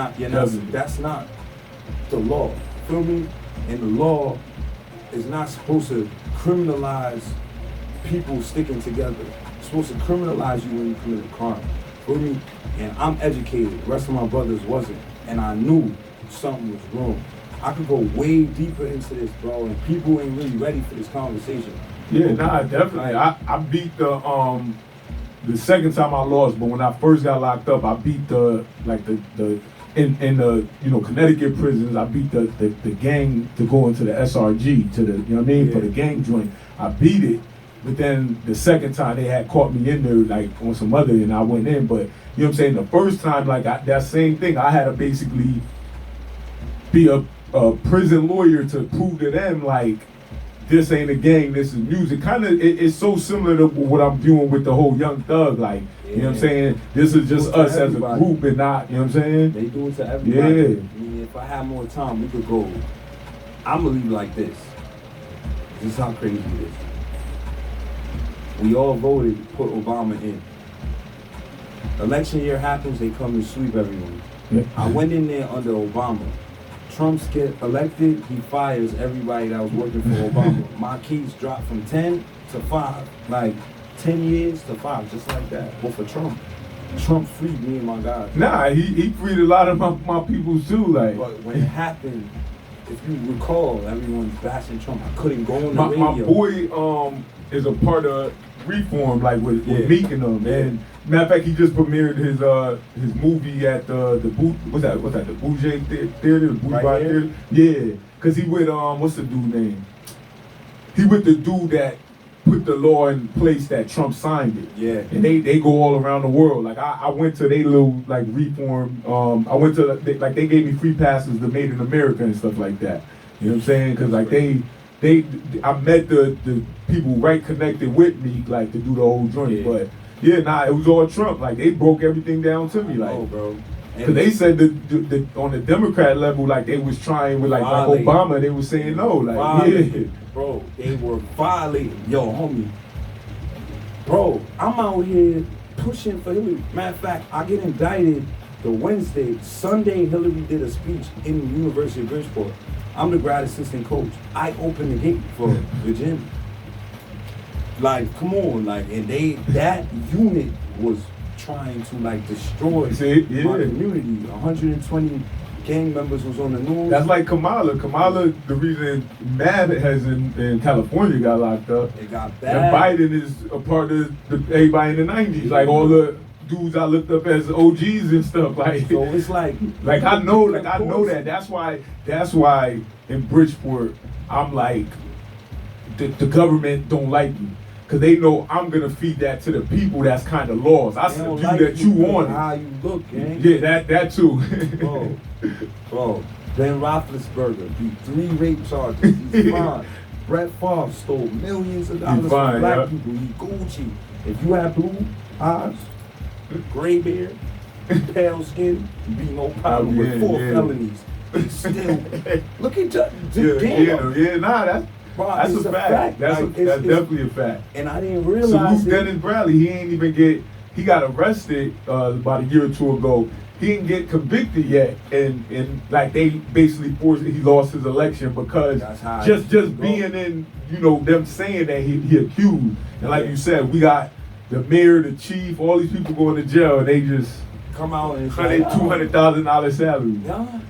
that's not the law. Feel me? And the law is not supposed to criminalize people sticking together. It's supposed to criminalize you when you commit a crime. Feel me? And I'm educated. The rest of my brothers wasn't. And I knew something was wrong. I could go way deeper into this, bro, and people ain't really ready for this conversation. Yeah, nah, definitely. I beat the second time I lost, but when I first got locked up, I beat in the Connecticut prisons. I beat the gang to go into the SRG to the for the gang joint. I beat it, but then the second time they had caught me in there like on some other, and I went in. But you know what I'm saying? The first time, like that same thing, I had to basically be a prison lawyer to prove to them like this ain't a gang, this is music. Kind of, it's so similar to what I'm doing with the whole Young Thug, like, you know what I'm saying? This is just us as a group and not, you know what I'm saying? They do it to everybody. Yeah. I mean, if I had more time, we could go. I'm gonna leave like this. This is how crazy it is. We all voted to put Obama in. Election year happens, they come and sweep everyone. Yeah. I went in there under Obama. Trump's get elected, he fires everybody that was working for Obama. My keys dropped from 10 to 5. Like 10 years to 5, just like that. But for Trump, Trump freed me and my guys. Nah, he freed a lot of my people too. Like, but when it happened, if you recall, everyone's bashing Trump. I couldn't go on the radio. My boy is a part of Reform, like with Meek and them. And matter of fact, he just premiered his movie at the the Bougie Theater, the Bougie Right here? Theater. Yeah, cause he with what's the dude name? He with the dude that put the law in place that Trump signed it. Yeah. And they go all around the world. Like I went to their little like Reform. I went to they gave me free passes to Made in America and stuff like that. You know what I'm saying? Cause like I met the people right connected with me like to do the whole joint. Yeah. But yeah, nah, it was all Trump. Like they broke everything down to me. Like, oh, bro. Cause they said that on the Democrat level, like they was trying with like Obama, they was saying no, like yeah. Bro, they were violating. Yo, homie. Bro, I'm out here pushing for Hillary. Matter of fact, I get indicted the Wednesday. Sunday, Hillary did a speech in the University of Bridgeport. I'm the grad assistant coach. I opened the gate for Virginia. Like, come on, like, and that unit was trying to like destroy my community. 120 gang members was on the news. That's like Kamala. Kamala, the reason Mad has in California got locked up. It got And bad. Biden is a part of everybody in the 90s. Like all the dudes I looked up as OGs and stuff. Like, So it's like I know that. That's why in Bridgeport, I'm like, the government don't like me. Cause they know I'm gonna feed that to the people that's kind of lost. I They said, don't you like that you want how it. you look, gang. Yeah, that too. Bro, Ben Roethlisberger beat 3 rape charges. He's fine. Brett Favre stole millions of dollars fine, from black yeah. people. He Gucci. If you have blue eyes, gray beard, pale skin, you be no problem with 4 felonies. Still, look at that's a fact. That's definitely a fact. And I didn't realize Salute Dennis Bradley. He ain't even he got arrested about a year or two ago. He didn't get convicted yet, and like they basically he lost his election because just being in, them saying that he accused. And like you said, we got the mayor, the chief, all these people going to jail, and they just come out and $200,000 salary. Yeah.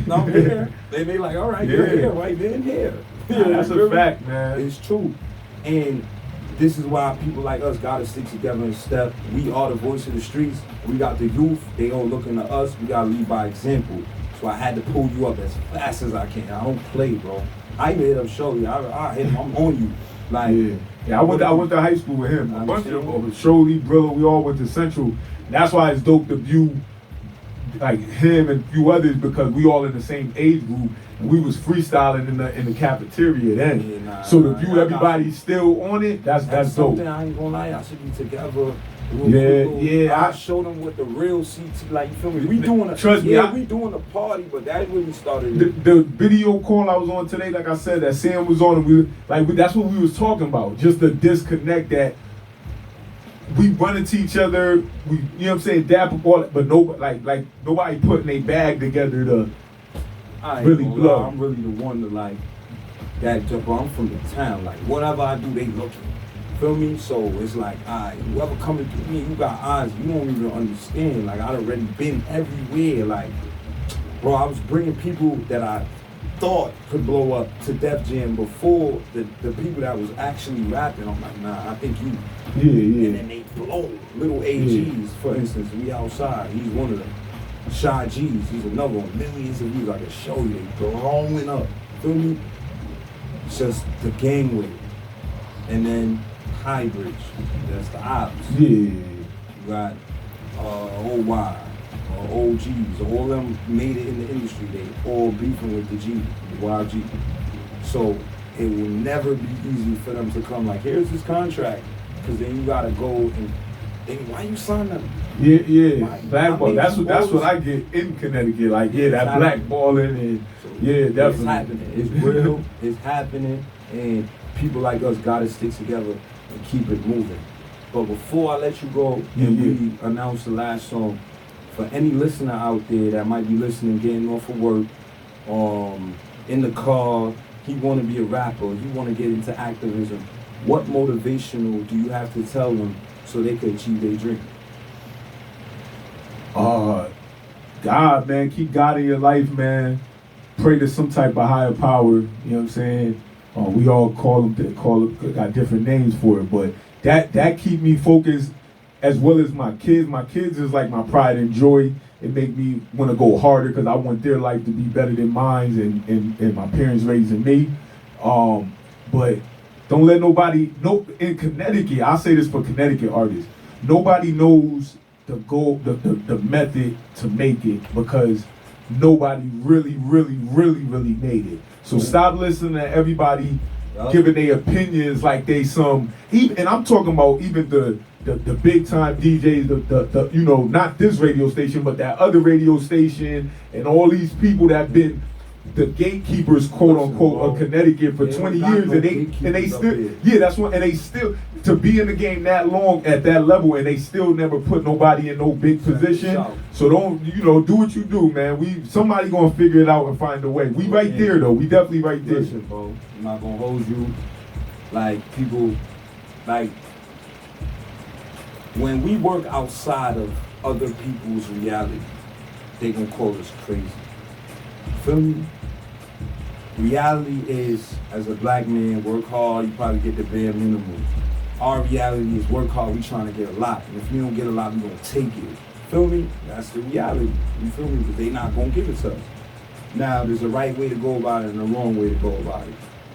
No, I'm here. They be like, all right, you're here, right then, here. That's a fact, man. It's true. And this is why people like us gotta stick together and step. We are the voice of the streets. We got the youth. They all looking to us. We gotta lead by example. So I had to pull you up as fast as I can. I don't play, bro. I even hit up Shirley. I hit him. I'm on you. Like, I went to high school with him. A bunch of Shirley, Brillo, we all went to Central. That's why it's dope to view like him and a few others, because we all in the same age group, and we was freestyling in the cafeteria then. So to view everybody still on it, that's dope. Something I ain't gonna lie, I should be together. I show them what the real CT, like, you feel me? We doing we doing a party, but that really started. The video call I was on today, like I said, that Sam was on, and that's what we was talking about. Just the disconnect that we run into each other, we, you know what I'm saying, dap up all, but nobody, like nobody putting their bag together to really blow. I'm really the one to like that. Bro, I'm from the town. Like whatever I do, they looking. Feel me? So it's like, whoever coming through me, you got eyes. You don't even understand. Like I'd already been everywhere. Like, bro, I was bringing people that I thought could blow up to Def Jam before the people that was actually rapping. I'm like, nah, I think you. Yeah. And then they blow. Little AGs, for instance, we outside. He's one of them. Shy G's, he's another one. Millions of views. I can show you. They growing up. Feel me? It's just the gangway. And then High Bridge. That's the ops. Yeah. You got OY. OGs, all them made it in the industry. They all beefing with the YG. So it will never be easy for them to come like, here's this contract, because then you gotta go and think, why you sign them? Yeah. Blackball. That's what I get in Connecticut. Like, that blackballing and definitely. It's happening. It's real. It's happening, and people like us gotta stick together and keep it moving. But before I let you go and we announce the last song, for any listener out there that might be listening, getting off of work, in the car, he want to be a rapper, he want to get into activism, what motivational do you have to tell them so they could achieve their dream? God, man, keep God in your life, man. Pray to some type of higher power, you know what I'm saying? We all got different names for it, but that keep me focused, as well as my kids. My kids is like my pride and joy. It make me want to go harder because I want their life to be better than mine and my parents raising me. But don't let nobody know. In Connecticut, I say this for Connecticut artists, nobody knows the goal, the method to make it, because nobody really made it. So stop listening to everybody giving their opinions like they and I'm talking about even the big time DJs, the not this radio station, but that other radio station, and all these people that been the gatekeepers, quote unquote, of Connecticut for 20 years, and they still, that's what, and they still, to be in the game that long at that level, and they still never put nobody in no big position. So don't, do what you do, man. Somebody gonna figure it out and find a way. We right there though. We definitely right there. Listen, bro, I'm not gonna hold you. Like people, like when we work outside of other people's reality, they gonna call us crazy. Feel me? Reality is, as a black man, work hard, you probably get the bare minimum. Our reality is work hard, we trying to get a lot. And if you don't get a lot, we gonna take it. Feel me? That's the reality. You feel me? But they not gonna give it to us. Now, there's a right way to go about it and a wrong way to go about it.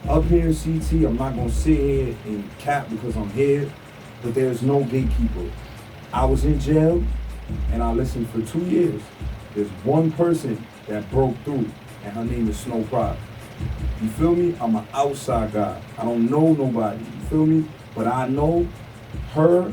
Up here in CT, I'm not gonna sit here and cap because I'm here, but there's no gatekeeper. I was in jail and I listened for 2 years. There's one person that broke through, and her name is Snow Pride. You feel me? I'm an outside guy. I don't know nobody. You feel me? But I know her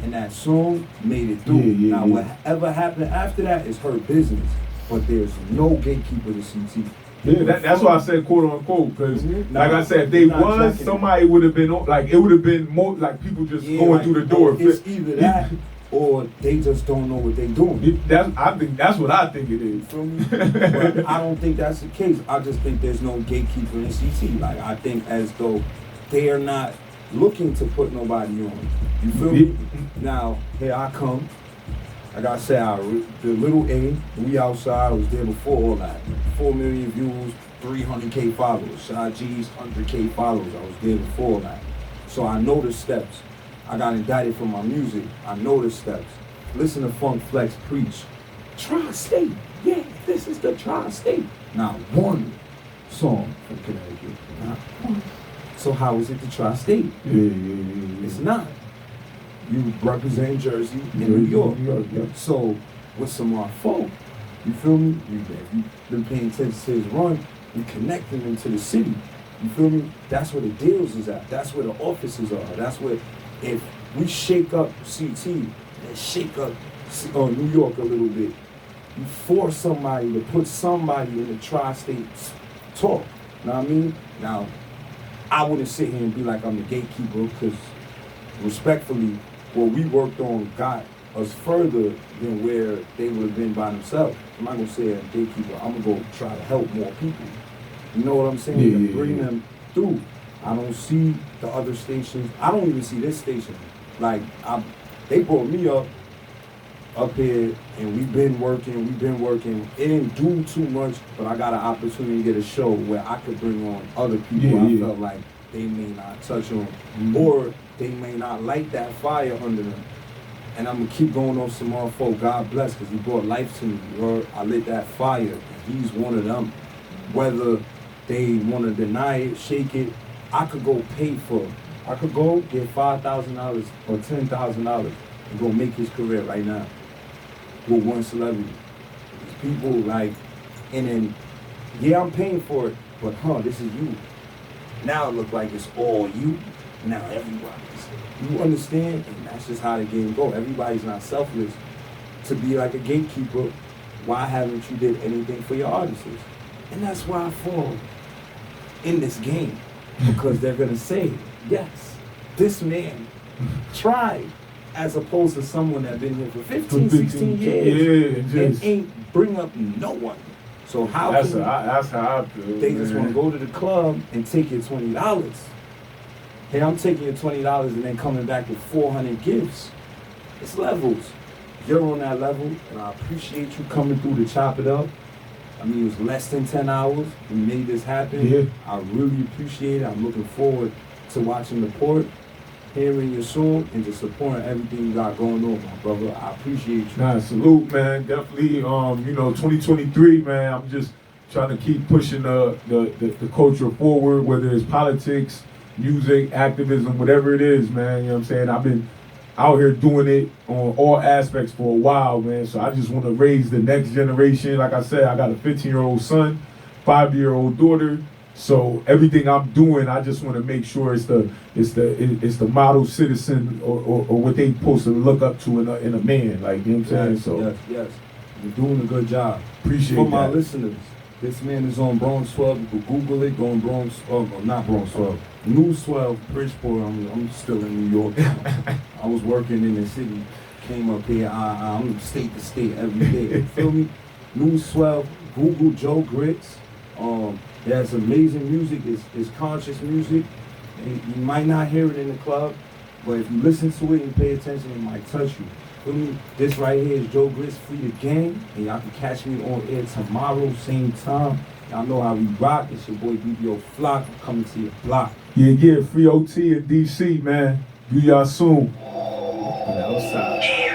and that song made it through. Now, whatever happened after that is her business. But there's no gatekeeper to CT. Yeah, that's why I said quote unquote, because like I said, if they was, checking somebody would have been like, it would have been more like people just going like, through the door. It's either that or they just don't know what they doing. I think that's what I think it is. You feel me? But I don't think that's the case. I just think there's no gatekeeper in CT. Like, I think as though they are not looking to put nobody on. You feel me? Now, here I come. Like I said, the little A, we outside, I was there before all that. 4 million views, 300K followers. Shy G's, 100K followers. I was there before all that. So I know the steps. I got indicted for my music. I know the steps. Listen to Funk Flex preach. Tri-State. Yeah, this is the Tri-State. Not one song from Connecticut. Not one. So how is it the Tri-State? Yeah. It's not. You represent Jersey in New York. So with Samar Folk, you feel me? If you've been paying attention to his run, you connecting them to the city. You feel me? That's where the deals is at. That's where the offices are. That's where, if we shake up CT and shake up New York a little bit, you force somebody to put somebody in the tri-state talk. You know what I mean? Now, I wouldn't sit here and be like I'm the gatekeeper, because respectfully, what we worked on got us further than where they would have been by themselves. I'm not gonna say a gatekeeper. I'm gonna go try to help more people. You know what I'm saying? Yeah. Bring them through. I don't see the other stations. I don't even see this station. Like, they brought me up here, and we've been working. It didn't do too much, but I got an opportunity to get a show where I could bring on other people I felt like they may not touch on, or they may not light that fire under them. And I'm gonna keep going on some more folk. God bless, because he brought life to me. Or I lit that fire. He's one of them. Whether they want to deny it, shake it, I could go pay for it. I could go get $5,000 or $10,000 and go make his career right now with one celebrity. These people like, and then, yeah, I'm paying for it, but this is you. Now it look like it's all you. Now everybody's. You understand? And that's just how the game go. Everybody's not selfless. To be like a gatekeeper, why haven't you did anything for your artists? And that's why I fall in this game. Because they're gonna say, yes, this man tried, as opposed to someone that's been here for 15, 16 years and ain't bring up no one. So how that's how I feel. They just want to go to the club and take your $20. Hey, I'm taking your $20 and then coming back with 400 gifts. It's levels. You're on that level, and I appreciate you coming through to chop it up. I mean, it was less than 10 hours. We made this happen. Yeah. I really appreciate it. I'm looking forward to watching the port, hearing your song, and just supporting everything you got going on, my brother. I appreciate you. Nah, salute, man. Definitely, 2023, man. I'm just trying to keep pushing the culture forward, whether it's politics, music, activism, whatever it is, man. You know what I'm saying? I've been out here doing it on all aspects for a while, man. So I just want to raise the next generation. Like I said, I got a 15-year-old son, 5-year-old daughter. So everything I'm doing, I just want to make sure it's the model citizen or what they supposed to look up to in a man. Like, you know what I'm saying? So yes. You're doing a good job. Appreciate For my that. listeners, this man is on Bronx 12. You can Google it. Go on Bronx, not Bronx 12. News 12, Bridgeport. I'm still in New York now. I was working in the city. Came up here. I'm state to state every day. You feel me? News 12. Google Joe Grits. He has amazing music. It's conscious music. And you might not hear it in the club, but if you listen to it and pay attention, it might touch you. Feel me? This right here is Joe Grits Free the Gang, and y'all can catch me on air tomorrow, same time. Y'all know how we rock. It's your boy BBO Flock. I'm coming to your block. Yeah, free OT in DC, man. Do y'all soon. Outside.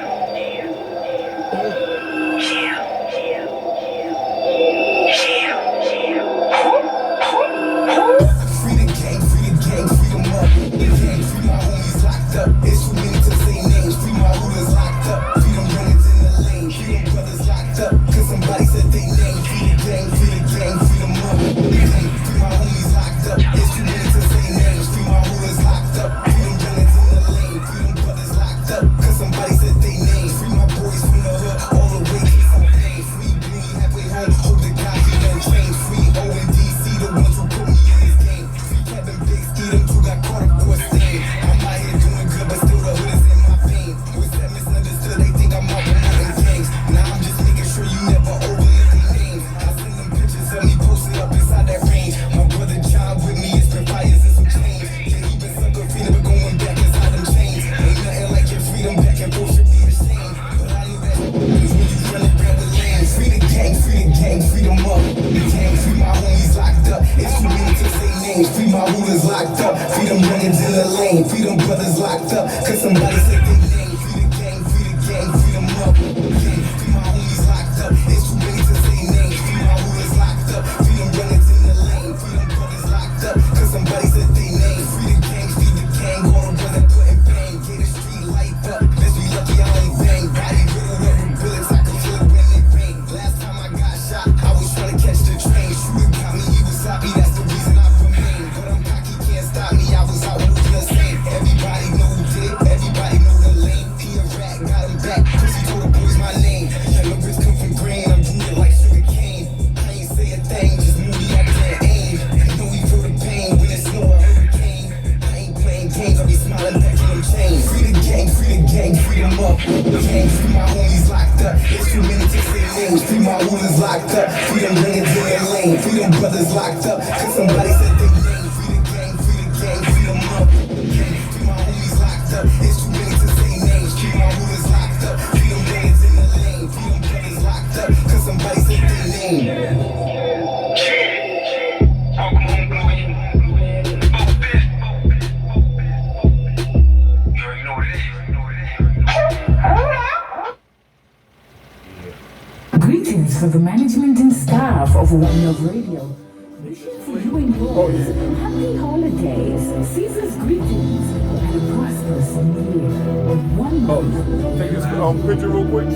Greetings for the management and staff of One Love Radio. Wishing for you and yours happy holidays, Caesar's greetings, and a prosperous new year. One Love. Take this picture real quick.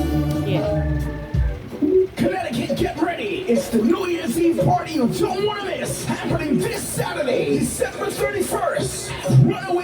Yeah. Connecticut, get ready! It's the New Year's Eve party you don't want to miss, happening this Saturday, December 31st. Runaway